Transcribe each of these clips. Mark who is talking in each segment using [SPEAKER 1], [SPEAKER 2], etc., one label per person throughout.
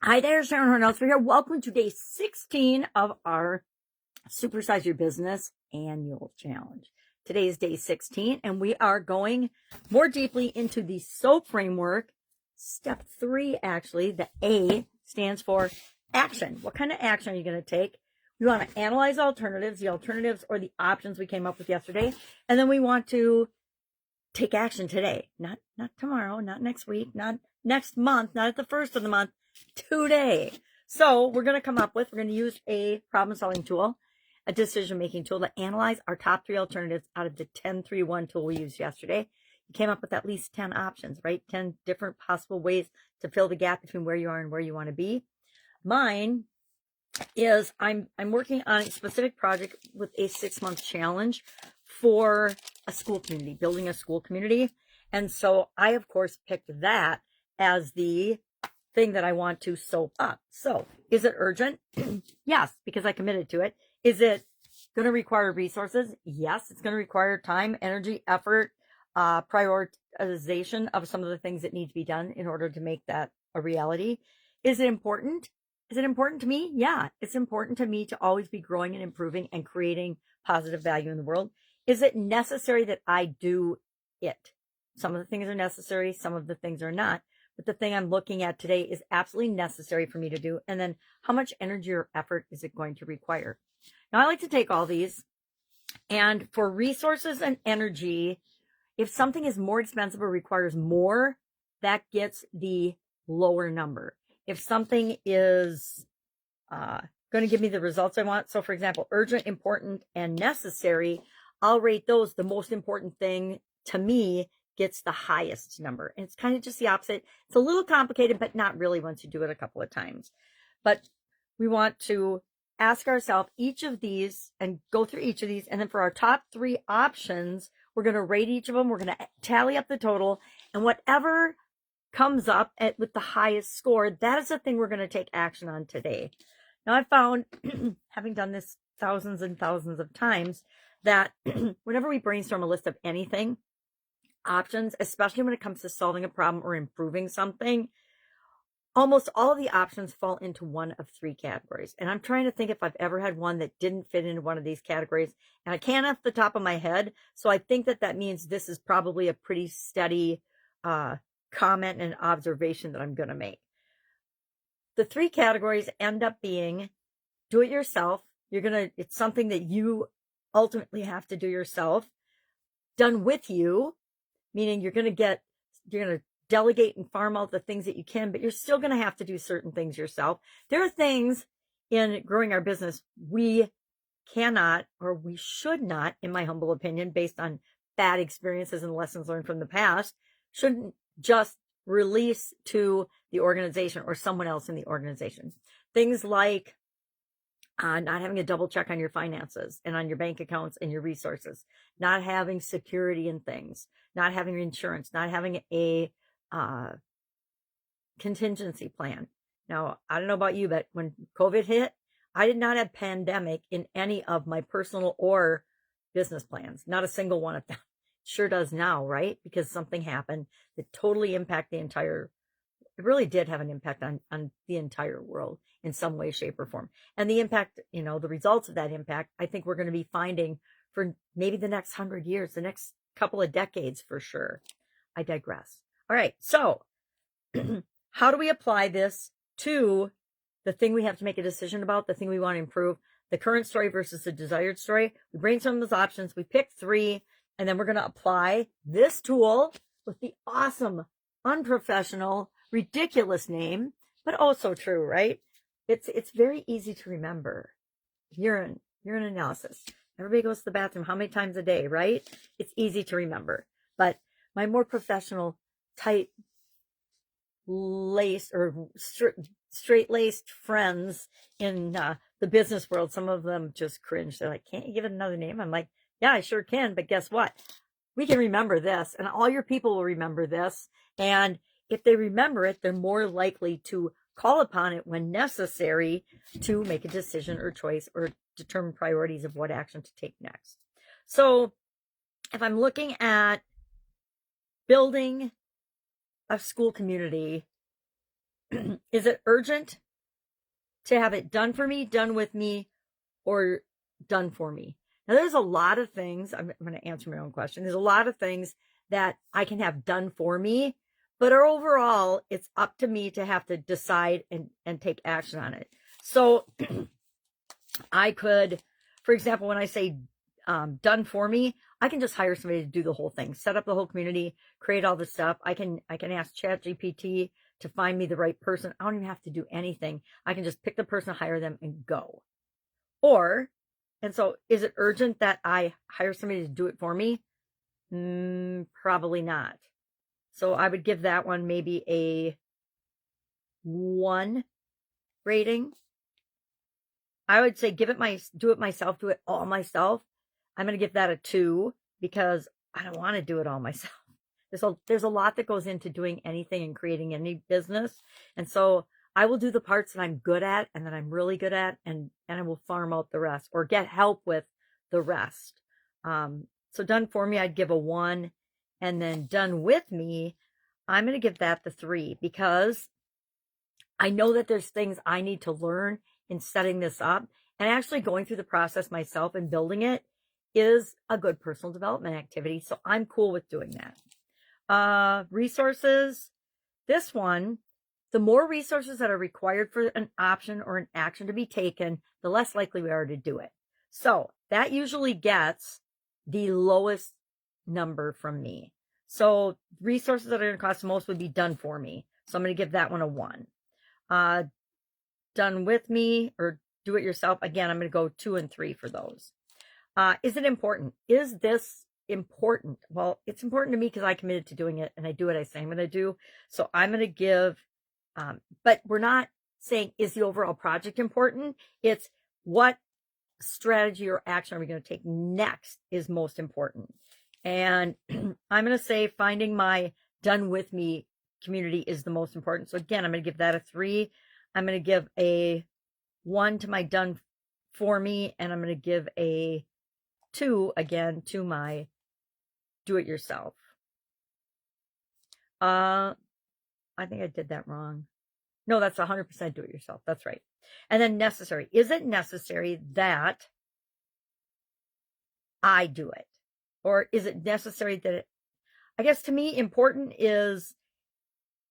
[SPEAKER 1] Hi there, Sharon Horne-Ellstrom here. Welcome to day 16 of our Supersize Your Business Annual Challenge. Today is day 16, and we are going more deeply into the SOAP framework. Step 3, actually, the A stands for action. What kind of action are you going to take? We want to analyze alternatives, the alternatives or the options we came up with yesterday, and then we want to take action today, not tomorrow, not next week, not next month, not at the first of the month, today. So we're going to use a problem solving tool, a decision making tool to analyze our top 3 alternatives out of the 10-3-1 tool we used yesterday. You came up with at least 10 options, right? 10 different possible ways to fill the gap between where you are and where you want to be. Mine is I'm working on a specific project with a 6-month challenge for a school community, building a school community. And so I, of course, picked that as the thing that I want to soap up. So is it urgent? Yes, because I committed to it. Is it going to require resources? Yes, it's going to require time, energy, effort, prioritization of some of the things that need to be done in order to make that a reality. Is it important? Is it important to me? Yeah, it's important to me to always be growing and improving and creating positive value in the world. Is it necessary that I do it? Some of the things are necessary, some of the things are not. But the thing I'm looking at today is absolutely necessary for me to do. And then how much energy or effort is it going to require? Now, I like to take all these. And for resources and energy, if something is more expensive or requires more, that gets the lower number. If something is going to give me the results I want, so for example, urgent, important, and necessary, I'll rate those. The most important thing to me gets the highest number. And it's kind of just the opposite. It's a little complicated, but not really once you do it a couple of times. But we want to ask ourselves each of these and go through each of these. And then for our top 3 options, we're going to rate each of them. We're going to tally up the total. And whatever comes up with the highest score, that is the thing we're going to take action on today. Now, I found, having done this thousands and thousands of times, that whenever we brainstorm a list of anything, options, especially when it comes to solving a problem or improving something, almost all of the options fall into one of 3 categories. And I'm trying to think if I've ever had one that didn't fit into one of these categories. And I can't off the top of my head. So I think that means this is probably a pretty steady comment and observation that I'm going to make. The 3 categories end up being do it yourself. It's something that you ultimately have to do yourself. Done with you, meaning you're going to delegate and farm out the things that you can, but you're still going to have to do certain things yourself. There are things in growing our business we cannot, or we should not, in my humble opinion, based on bad experiences and lessons learned from the past, shouldn't just release to the organization or someone else in the organization. Things like not having a double check on your finances and on your bank accounts and your resources, not having security in things, not having insurance, not having a contingency plan. Now, I don't know about you, but when COVID hit, I did not have pandemic in any of my personal or business plans, not a single one of them. Sure does now, right? Because something happened that totally impacted it really did have an impact on the entire world in some way, shape, or form. And the impact, the results of that impact, I think we're going to be finding for maybe the next 100 years, the next couple of decades for sure. I digress. All right. So how do we apply this to the thing we have to make a decision about, the thing we want to improve, the current story versus the desired story? We brainstorm those options. We pick 3. And then we're going to apply this tool with the awesome, unprofessional, ridiculous name, but also true, right? It's very easy to remember. Urine analysis. Everybody goes to the bathroom how many times a day, right? It's easy to remember. But my more professional, tight-laced or straight-laced friends in the business world, some of them just cringe. They're like, can't you give it another name? I'm like, yeah, I sure can. But guess what? We can remember this, and all your people will remember this. And if they remember it, they're more likely to call upon it when necessary to make a decision or choice or determine priorities of what action to take next. So if I'm looking at building a school community, Is it urgent to have it done for me, done with me, or done for me? Now, there's a lot of things. I'm going to answer my own question. There's a lot of things that I can have done for me, but overall, it's up to me to have to decide and take action on it. So I could, for example, when I say done for me, I can just hire somebody to do the whole thing, set up the whole community, create all the stuff. I can ask ChatGPT to find me the right person. I don't even have to do anything. I can just pick the person, hire them, and go. And so is it urgent that I hire somebody to do it for me? Probably not. So I would give that one maybe a 1 rating. I would say do it myself, do it all myself. I'm going to give that a 2 because I don't want to do it all myself. There's a lot that goes into doing anything and creating any business. And so I will do the parts that I'm good at and that I'm really good at, and I will farm out the rest or get help with the rest. So done for me, I'd give a 1. And then done with me, I'm going to give that the 3 because I know that there's things I need to learn in setting this up, and actually going through the process myself and building it is a good personal development activity. So I'm cool with doing that. Resources. This one, the more resources that are required for an option or an action to be taken, the less likely we are to do it. So that usually gets the lowest number from me. So resources that are going to cost the most would be done for me. So I'm going to give that one a 1. Done with me or do it yourself. Again, I'm going to go 2 and 3 for those. Is it important? Is this important? Well, it's important to me because I committed to doing it and I do what I say I'm going to do. So I'm going to give, but we're not saying, is the overall project important? It's what strategy or action are we going to take next is most important. And I'm going to say finding my done with me community is the most important. So again, I'm going to give that a 3. I'm going to give a 1 to my done for me, and I'm going to give a 2 again to my do it yourself. I think I did that wrong. No, that's 100% do it yourself. That's right. And then necessary. Is it necessary that I do it? Or is it necessary that I guess to me, important is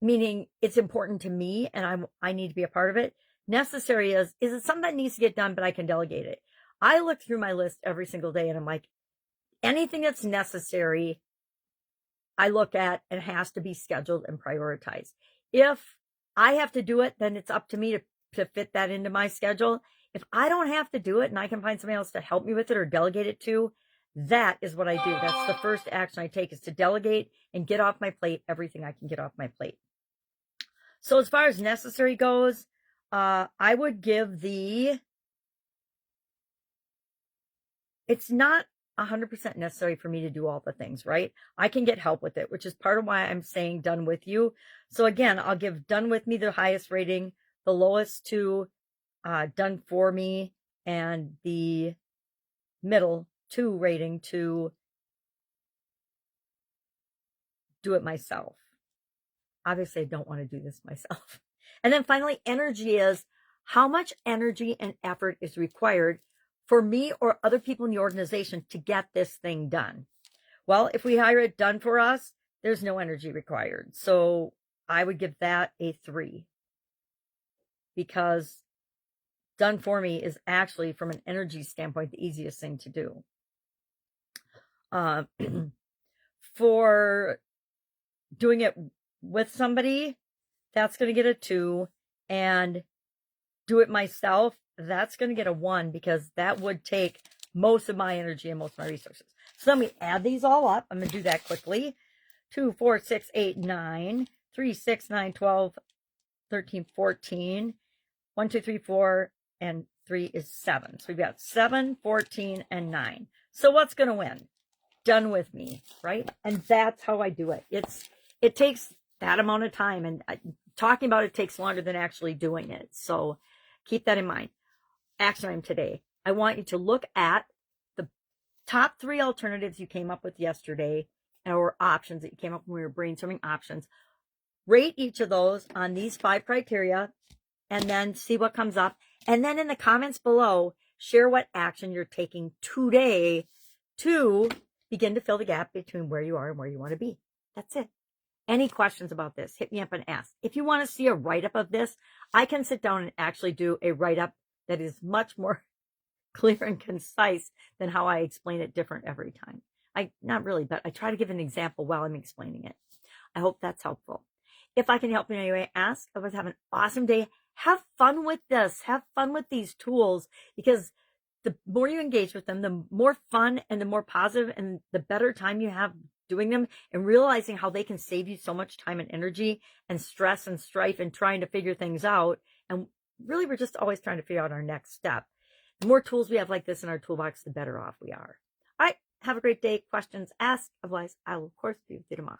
[SPEAKER 1] meaning it's important to me and I need to be a part of it. Necessary is it something that needs to get done, but I can delegate it? I look through my list every single day and I'm like, anything that's necessary, I look at and has to be scheduled and prioritized. If I have to do it, then it's up to me to fit that into my schedule. If I don't have to do it and I can find somebody else to help me with it or delegate it to, that is what I do. That's the first action I take, is to delegate and get off my plate everything I can get off my plate. So as far as necessary goes, I would give it's not 100% necessary for me to do all the things, right? I can get help with it, which is part of why I'm saying done with you. So again, I'll give done with me the highest rating, the lowest to done for me, and the middle 2 rating to do it myself. Obviously, I don't want to do this myself. And then finally, energy is how much energy and effort is required for me or other people in the organization to get this thing done. Well, if we hire it done for us, there's no energy required. So I would give that a 3 because done for me is actually, from an energy standpoint, the easiest thing to do. For doing it with somebody, that's going to get a 2, and do it myself, that's going to get a 1 because that would take most of my energy and most of my resources. So let me add these all up. I'm going to do that quickly. 2, 4, 6, 8, 9, 3, 6, 9, 12, 13, 14, 1, 2, 3, 4, and 3 is 7. So we've got 7, 14, and 9. So what's going to win? Done with me, right? And that's how I do it. It takes that amount of time, and talking about it takes longer than actually doing it. So keep that in mind. Action item today. I want you to look at the top 3 alternatives you came up with yesterday, or options that you came up when we were brainstorming options. rate each of those on these 5 criteria and then see what comes up. And then in the comments below, share what action you're taking today to begin to fill the gap between where you are and where you want to be. That's it. Any questions about this, hit me up and ask. If you want to see a write-up of this, I can sit down and actually do a write-up that is much more clear and concise than how I explain it different every time. Not really, but I try to give an example while I'm explaining it. I hope that's helpful. If I can help in any way, ask. Otherwise, have an awesome day. Have fun with this. Have fun with these tools, because the more you engage with them, the more fun and the more positive and the better time you have doing them, and realizing how they can save you so much time and energy and stress and strife and trying to figure things out. And really, we're just always trying to figure out our next step. The more tools we have like this in our toolbox, the better off we are. All right. Have a great day. Questions, ask. Otherwise, I will, of course, be with you tomorrow.